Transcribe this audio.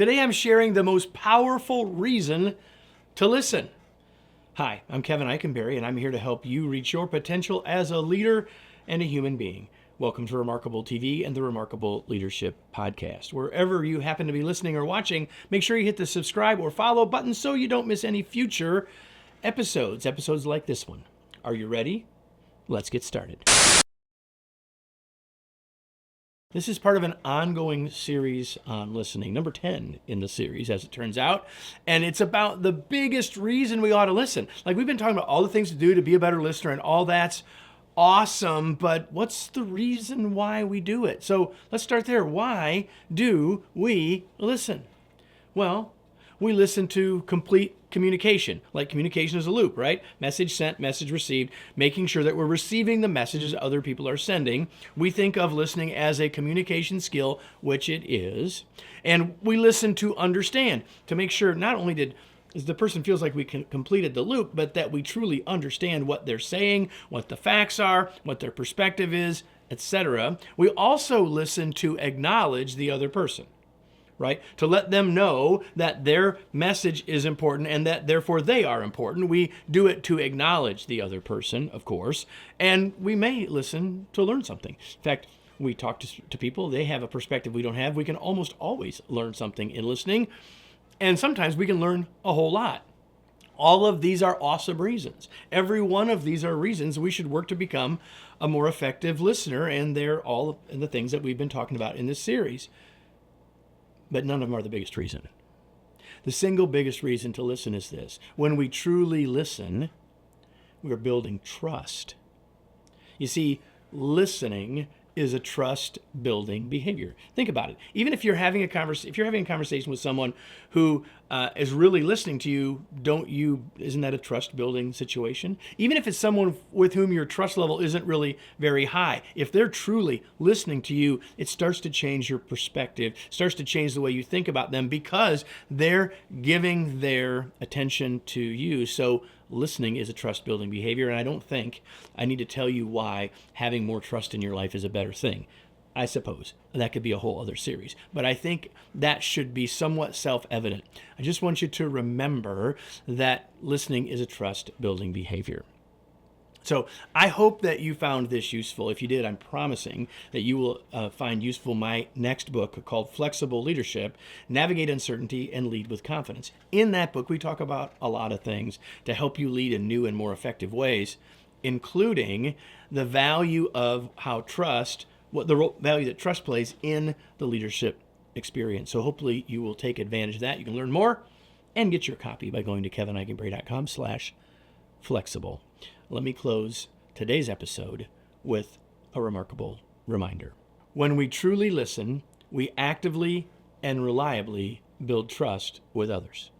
Today I'm sharing the most powerful reason to listen. Hi, I'm Kevin Eikenberry, and I'm here to help you reach your potential as a leader and a human being. Welcome to Remarkable TV and the Remarkable Leadership Podcast. Wherever you happen to be listening or watching, make sure you hit the subscribe or follow button so you don't miss any future episodes like this one. Are you ready? Let's get started. This is part of an ongoing series on listening, number 10 in the series, as it turns out. And it's about the biggest reason we ought to listen. Like, we've been talking about all the things to do to be a better listener, and all that's awesome, but what's the reason why we do it? So let's start there. Why do we listen? Well, we listen to complete communication. Like, communication is a loop, right? Message sent, message received, making sure that we're receiving the messages other people are sending. We think of listening as a communication skill, which it is. And we listen to understand, to make sure not only did the person feels like we completed the loop, but that we truly understand what they're saying, what the facts are, what their perspective is, etc. We also listen to acknowledge the other person, right? To let them know that their message is important and that therefore they are important. We do it to acknowledge the other person, of course, and we may listen to learn something. In fact, we talk to people, they have a perspective we don't have. We can almost always learn something in listening, and sometimes we can learn a whole lot. All of these are awesome reasons. Every one of these are reasons we should work to become a more effective listener, and they're all the things that we've been talking about in this series. But none of them are the biggest reason. The single biggest reason to listen is this. When we truly listen, we're building trust. You see, listening is a trust-building behavior. Think about it. Even if you're having a conversation with someone who is really listening to you, isn't that a trust-building situation? Even if it's someone with whom your trust level isn't really very high, if they're truly listening to you, it starts to change your perspective, starts to change the way you think about them, because they're giving their attention to you. So listening is a trust-building behavior, and I don't think I need to tell you why having more trust in your life is a better thing. I suppose that could be a whole other series, but I think that should be somewhat self-evident. I just want you to remember that listening is a trust-building behavior. So I hope that you found this useful. If you did, I'm promising that you will find useful my next book called Flexible Leadership, Navigate Uncertainty and Lead with Confidence. In that book, we talk about a lot of things to help you lead in new and more effective ways, including the value of value that trust plays in the leadership experience. So hopefully you will take advantage of that. You can learn more and get your copy by going to kevineikenberry.com/flexible. Let me close today's episode with a remarkable reminder. When we truly listen, we actively and reliably build trust with others.